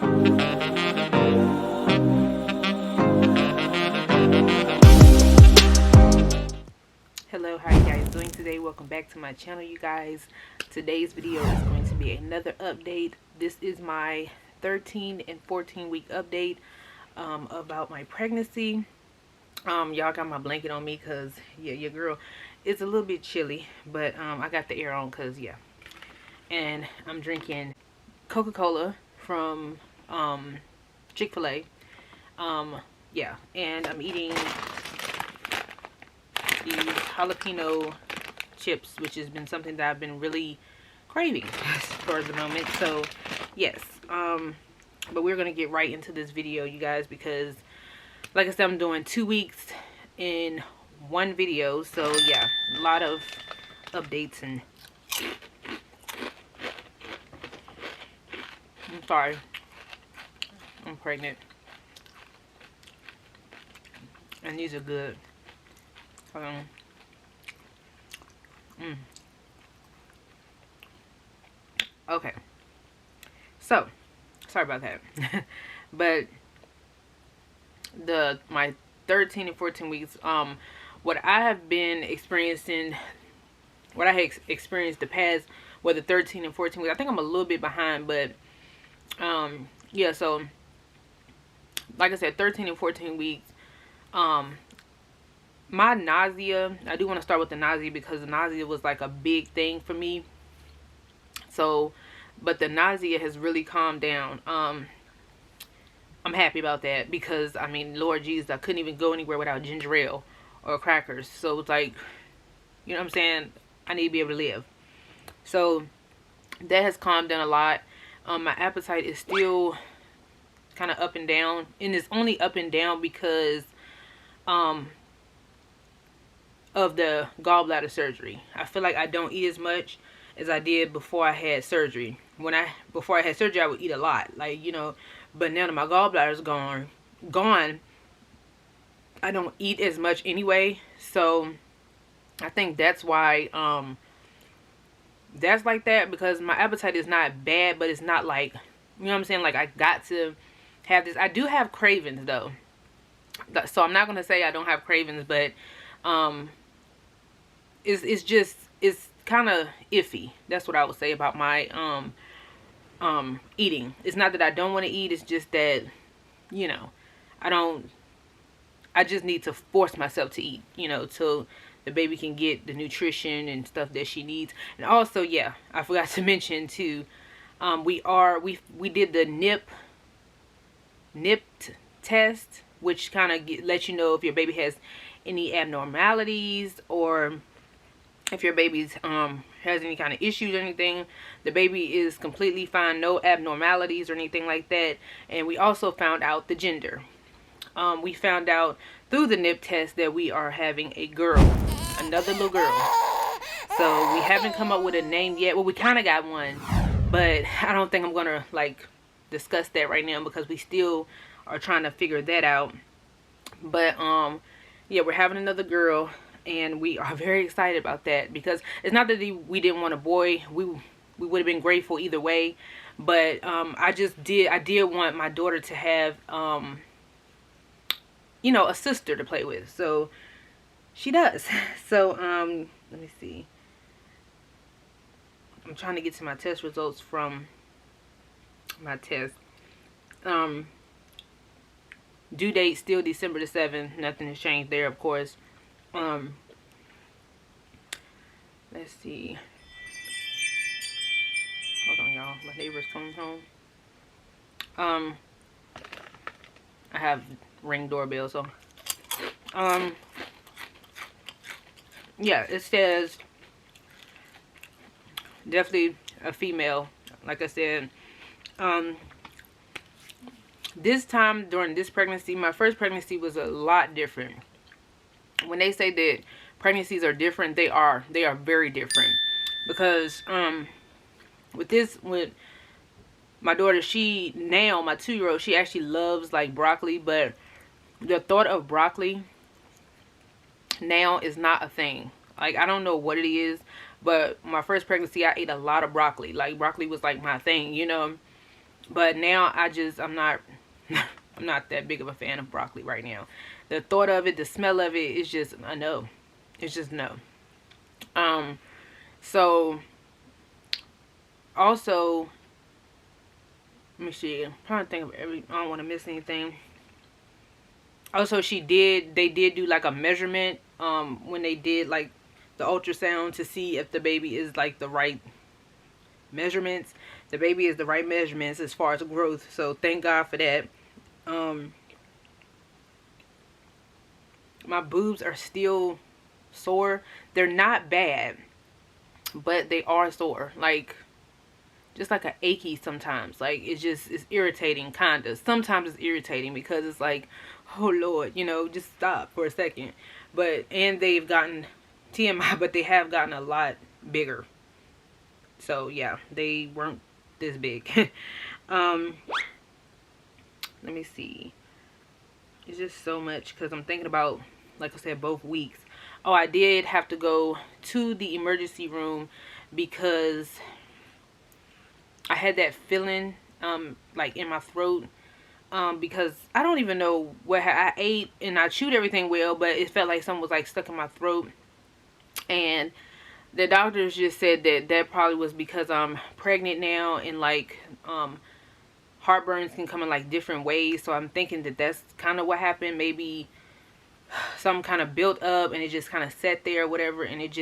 Hello, how are you guys doing today? Welcome back to my channel, you guys. Today's video is going to be another update. This is my 13 and 14 week update about my pregnancy. Y'all got my blanket on me because yeah, your girl is a little bit chilly, but I got the air on because yeah. And I'm drinking Coca-Cola from Chick-fil-A. Yeah, and I'm eating these jalapeno chips, which has been something that I've been really craving for the moment. So yes, but we're gonna get right into this video, you guys, because like I said, I'm doing 2 weeks in one video. So yeah, a lot of updates. And I'm sorry, I'm pregnant, and these are good. Okay, so sorry about that. But my 13 and 14 weeks, what I have been experiencing, what I had experienced the past, whether 13 and 14 weeks, I think I'm a little bit behind, but yeah, so like I said, 13 and 14 weeks, my nausea, I do want to start with the nausea because the nausea was like a big thing for me. So, but the nausea has really calmed down. I'm happy about that because, I mean, Lord Jesus, I couldn't even go anywhere without ginger ale or crackers. So it's like, you know what I'm saying? I need to be able to live. So that has calmed down a lot. My appetite is still kind of up and down, and it's only up and down because of the gallbladder surgery. I feel like I don't eat as much as I did before I had surgery. Before I had surgery, I would eat a lot, like, you know, but now that my gallbladder's gone, I don't eat as much anyway. So I think that's why that's like that, because my appetite is not bad, but it's not like, you know what I'm saying, like I got to have this. I do have cravings though, so I'm not gonna say I don't have cravings, but it's kind of iffy. That's what I would say about my eating. It's not that I don't want to eat, it's just that, you know, I just need to force myself to eat, you know, till the baby can get the nutrition and stuff that she needs. And also, yeah, I forgot to mention too, we did the NIPT test, which kind of lets you know if your baby has any abnormalities or if your baby's has any kind of issues or anything. The baby is completely fine, no abnormalities or anything like that. And we also found out the gender. We found out through the NIPT test that we are having a girl, another little girl. So we haven't come up with a name yet. Well, we kind of got one, but I don't think I'm gonna like discuss that right now because we still are trying to figure that out. But yeah, we're having another girl, and we are very excited about that, because it's not that we didn't want a boy. We would have been grateful either way, but I did want my daughter to have you know, a sister to play with. So she does. So let me see, I'm trying to get to my test results from my test. Due date still December the 7th. Nothing has changed there, of course. Let's see. Hold on, y'all. My neighbor's coming home. I have Ring doorbell, so yeah, it says definitely a female. Like I said, this time during this pregnancy, my first pregnancy was a lot different. When they say that pregnancies are different, they are very different, because with my daughter, my 2-year-old, she actually loves like broccoli, but the thought of broccoli now is not a thing. Like, I don't know what it is, but my first pregnancy, I ate a lot of broccoli. Like, broccoli was like my thing, you know. But now I'm not I'm not that big of a fan of broccoli right now. The thought of it, the smell of it is just a no. It's just no. So also, let me see. I'm trying to think of I don't want to miss anything. Also, they did do like a measurement when they did like the ultrasound to see if the baby is like the right measurements. The baby is the right measurements as far as growth. So thank God for that. My boobs are still sore. They're not bad, but they are sore. Like, just like a achy sometimes. Like, it's irritating, kinda. Sometimes it's irritating because it's like, oh Lord, you know, just stop for a second. And they've gotten, TMI, but they have gotten a lot bigger. So yeah, they weren't this big. Let me see. It's just so much because I'm thinking about, like I said, both weeks. Oh, I did have to go to the emergency room because I had that feeling like in my throat, because I don't even know what I ate, and I chewed everything well, but it felt like something was like stuck in my throat. And the doctors just said that probably was because I'm pregnant now, and like heartburns can come in like different ways. So I'm thinking that that's kind of what happened. Maybe some kind of built up and it just kind of sat there or whatever, and it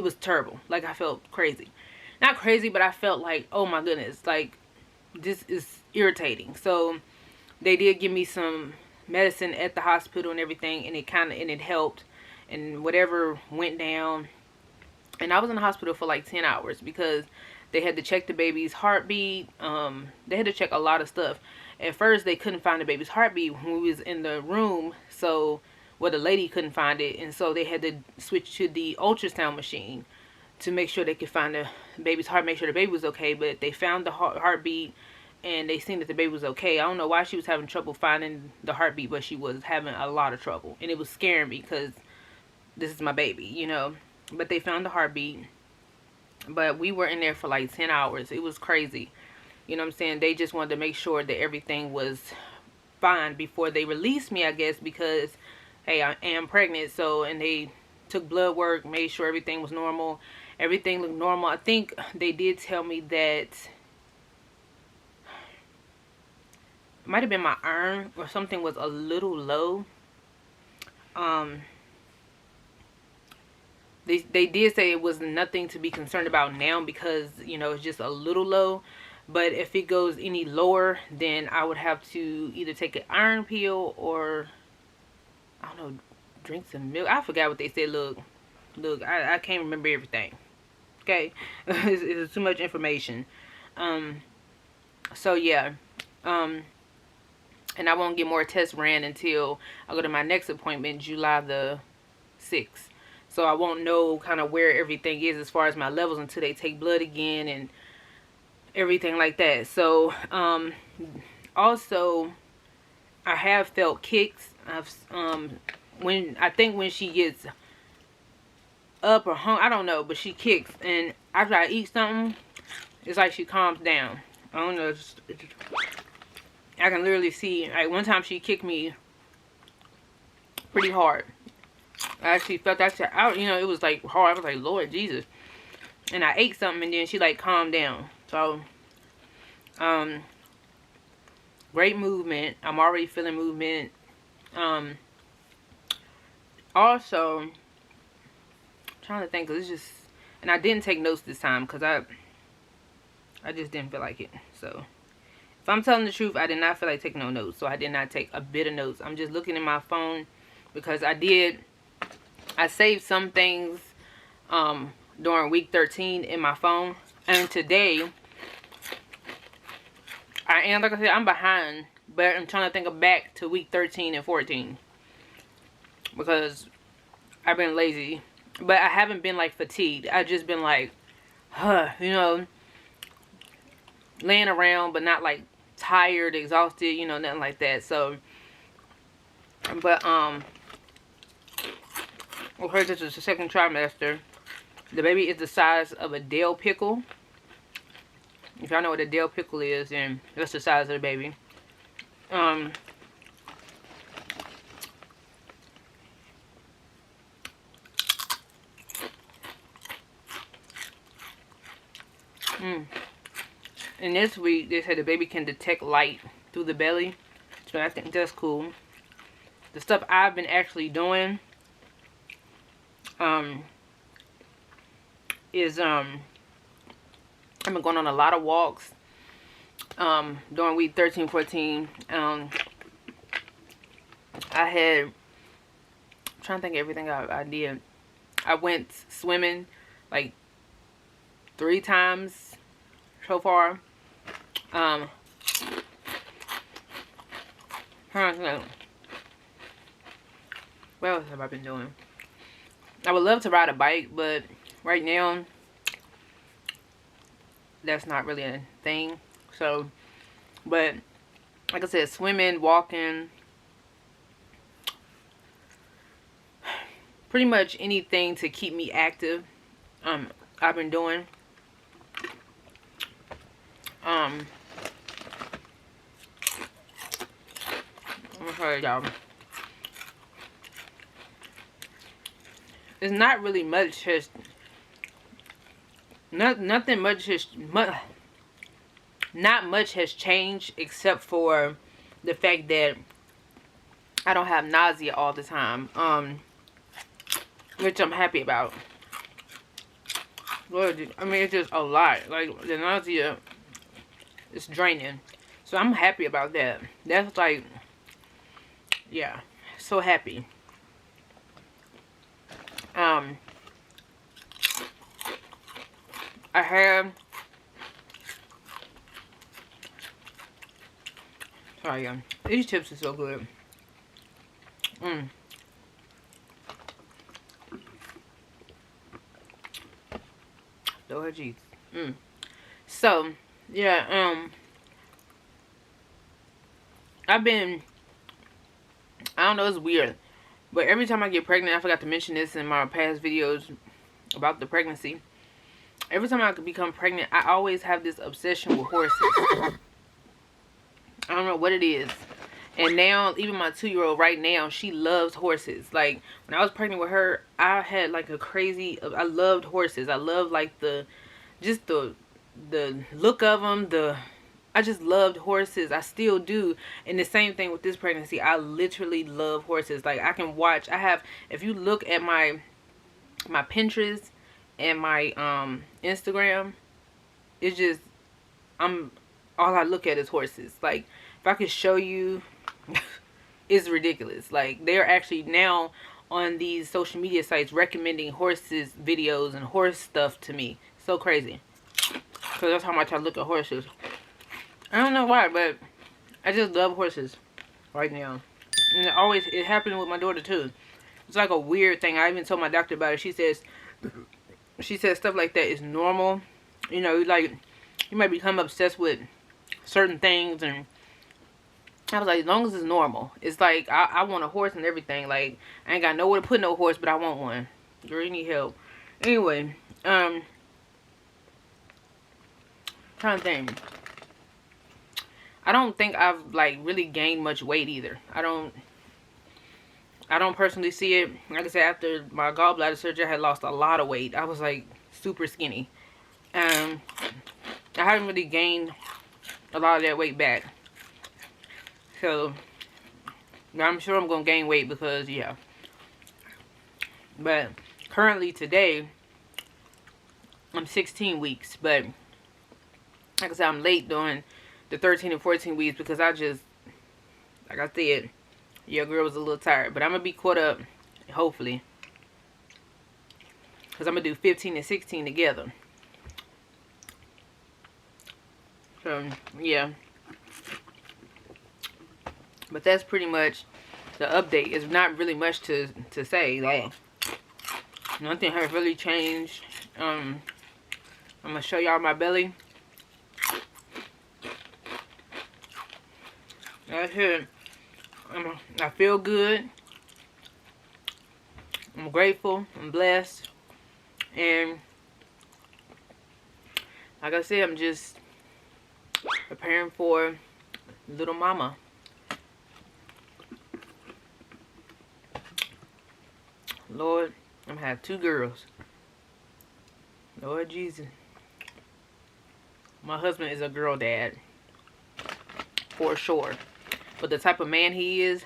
was terrible. Like, I felt crazy. Not crazy, but I felt like, oh my goodness, like, this is irritating. So they did give me some medicine at the hospital and everything, and it helped, and whatever went down. And I was in the hospital for like 10 hours because they had to check the baby's heartbeat. They had to check a lot of stuff. At first, they couldn't find the baby's heartbeat when we was in the room. So, well, the lady couldn't find it. And so they had to switch to the ultrasound machine to make sure they could find the baby's heart, make sure the baby was okay. But they found the heartbeat, and they seen that the baby was okay. I don't know why she was having trouble finding the heartbeat, but she was having a lot of trouble. And it was scaring me because this is my baby, you know. But they found the heartbeat. But we were in there for like 10 hours. It was crazy. You know what I'm saying? They just wanted to make sure that everything was fine before they released me, I guess, because, hey, I am pregnant. So, and they took blood work, made sure everything was normal. Everything looked normal. I think they did tell me that it might have been my iron or something was a little low. They did say it was nothing to be concerned about now because, you know, it's just a little low. But if it goes any lower, then I would have to either take an iron pill or, I don't know, drink some milk. I forgot what they said. Look, I can't remember everything. Okay, it's too much information. So yeah, and I won't get more tests ran until I go to my next appointment, July the 6th. So I won't know kind of where everything is as far as my levels until they take blood again and everything like that. So also I have felt kicks. When she gets up or hung, I don't know, but she kicks, and after I eat something, it's like she calms down. I don't know, I can literally see, like, one time she kicked me pretty hard. I actually felt that out, you know, it was like hard. I was like, Lord Jesus. And I ate something, and then she like calmed down. So great movement. I'm already feeling movement. Also, I'm trying to think, 'cause it's just, and I didn't take notes this time because I just didn't feel like it. So if I'm telling the truth, I did not feel like taking no notes. So I did not take a bit of notes. I'm just looking at my phone because I saved some things during week 13 in my phone. And today, like I said, I'm behind. But I'm trying to think of back to week 13 and 14. Because I've been lazy. But I haven't been like fatigued. I've just been like, you know, laying around, but not like tired, exhausted, you know, nothing like that. So, but okay, this is the second trimester. The baby is the size of a dill pickle. If y'all know what a dill pickle is, then that's the size of the baby. And this week, they said the baby can detect light through the belly. So I think that's cool. The stuff I've been actually doing is I've been going on a lot of walks during week 13, 14. I had, I'm trying to think of everything I did. I went swimming like 3 times so far. What else have I been doing? I would love to ride a bike, but right now that's not really a thing. So, but like I said, swimming, walking, pretty much anything to keep me active, I've been doing. I'm sorry, y'all. It's not really much has not much has changed, except for the fact that I don't have nausea all the time, which I'm happy about. Lord, I mean, it's just a lot. Like, the nausea is draining, so I'm happy about that. That's like, yeah, so happy. I have, sorry, these chips are so good. Lord jeez. So, yeah, I don't know, it's weird, but every time I get pregnant, I forgot to mention this in my past videos about the pregnancy. Every time I become pregnant, I always have this obsession with horses. I don't know what it is. And now, even my 2-year-old right now, she loves horses. Like, when I was pregnant with her, I had like a crazy, I loved horses. I loved like just the look of them. I just loved horses. I still do. And the same thing with this pregnancy. I literally love horses. Like, I can watch, if you look at my Pinterest and my Instagram, it's just, all I look at is horses. Like, if I could show you, it's ridiculous. Like, they're actually now on these social media sites recommending horses videos and horse stuff to me. So crazy. So that's how much I look at horses. I don't know why, but I just love horses right now. And it happened with my daughter too. It's like a weird thing. I even told my doctor about it. She says stuff like that is normal. You know, like, you might become obsessed with certain things, and I was like, as long as it's normal. It's like, I want a horse and everything. Like, I ain't got nowhere to put no horse, but I want one. Girl, you need help. Anyway, trying to think. I don't think I've like really gained much weight either. I don't personally see it. Like I said, after my gallbladder surgery, I had lost a lot of weight. I was like super skinny. I haven't really gained a lot of that weight back. So, I'm sure I'm going to gain weight because, yeah. But currently today, I'm 16 weeks. But, like I said, I'm late doing the 13 and 14 weeks because I just, like I said, your girl was a little tired. But I'm going to be caught up, hopefully. Because I'm going to do 15 and 16 together. So, yeah. But that's pretty much the update. It's not really much to say. Like, nothing has really changed. I'm going to show y'all my belly. That's it. I feel good. I'm grateful. I'm blessed. And like I said, I'm just preparing for little mama. Lord, I'm gonna have 2 girls. Lord Jesus. My husband is a girl dad. For sure. But the type of man he is,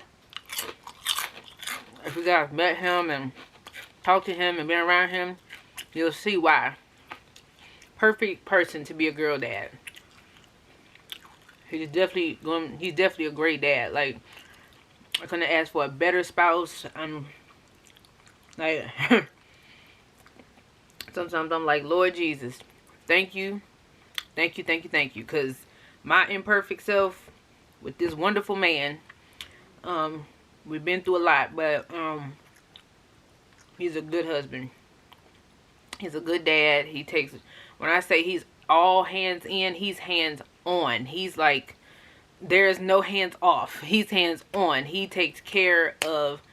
if you guys met him and talked to him and been around him, you'll see why. Perfect person to be a girl dad. He's definitely a great dad. Like, I couldn't ask for a better spouse. Like, sometimes I'm like, Lord Jesus, thank you. Thank you, thank you, thank you. Because my imperfect self with this wonderful man, we've been through a lot, but he's a good husband. He's a good dad. He takes, when I say he's all hands in, he's hands on. He's like, there's no hands off. He's hands on. He takes care of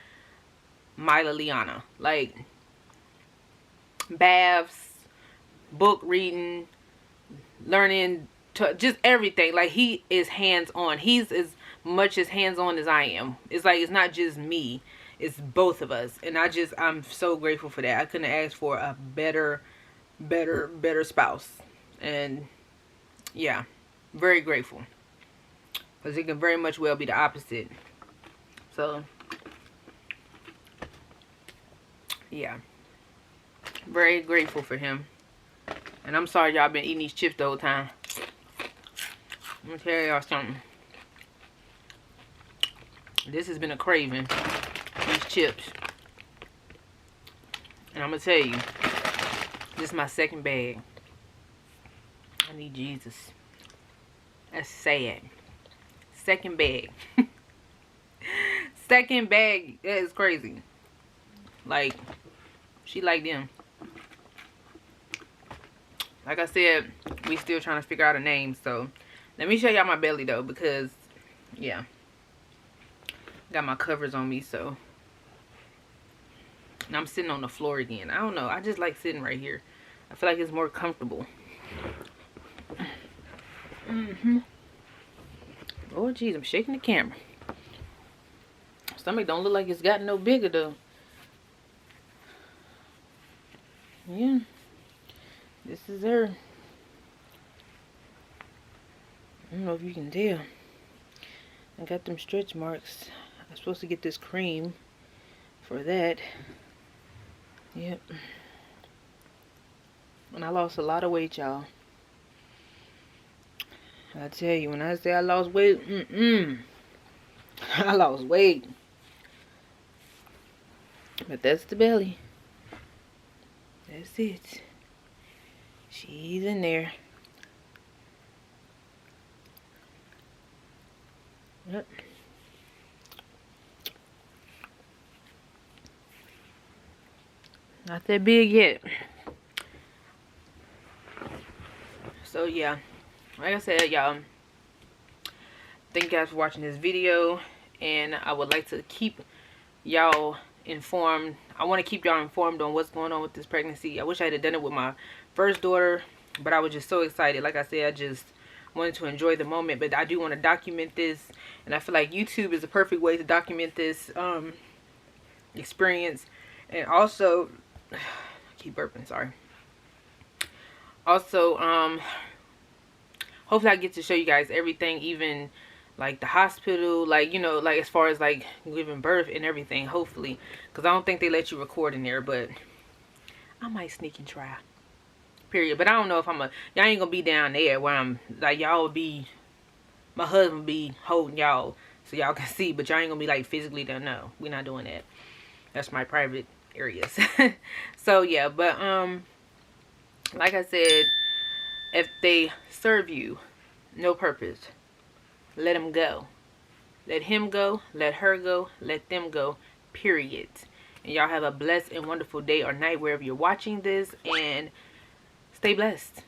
my Liliana. Like, baths, book reading, learning, just everything. Like, he is hands on. He's as much as hands on as I am. It's like, it's not just me, it's both of us. And I'm so grateful for that. I couldn't ask for a better spouse. And yeah, very grateful, because it can very much well be the opposite. So yeah, very grateful for him. And I'm sorry y'all been eating these chips the whole time. I'm gonna tell y'all something. This has been a craving, these chips. And I'm gonna tell you, this is my 2nd bag. I need Jesus. That's sad. 2nd bag. 2nd bag. That is crazy. Like, she like them. Like I said, we still trying to figure out a name. So let me show y'all my belly though, because yeah, got my covers on me. So, and I'm sitting on the floor again. I don't know, I just like sitting right here. I feel like it's more comfortable. Oh geez, I'm shaking the camera. Stomach don't look like it's gotten no bigger though. Yeah, this is her. I don't know if you can tell. I got them stretch marks. I'm supposed to get this cream for that. Yep. And I lost a lot of weight, y'all. I tell you, when I say I lost weight, I lost weight. But that's the belly. That's it. She's in there. Yep. Not that big yet. So yeah, like I said, y'all, thank you guys for watching this video, and I would like to keep y'all informed. I want to keep y'all informed on what's going on with this pregnancy. I wish I had done it with my first daughter, but I was just so excited. Like I said, I just wanted to enjoy the moment, but I do want to document this, and I feel like YouTube is the perfect way to document this experience. And also, I keep burping, sorry. Also, hopefully I get to show you guys everything, even like the hospital, like, you know, like as far as like giving birth and everything, hopefully, because I don't think they let you record in there, but I might sneak and try, period. But I don't know if y'all ain't gonna be down there where I'm like, y'all will be, my husband will be holding y'all so y'all can see, but y'all ain't gonna be like physically there. No, we're not doing that. That's my private areas. So yeah, but like I said, if they serve you no purpose, let them go. Let him go, let her go, let them go, period. And y'all have a blessed and wonderful day or night wherever you're watching this, and stay blessed.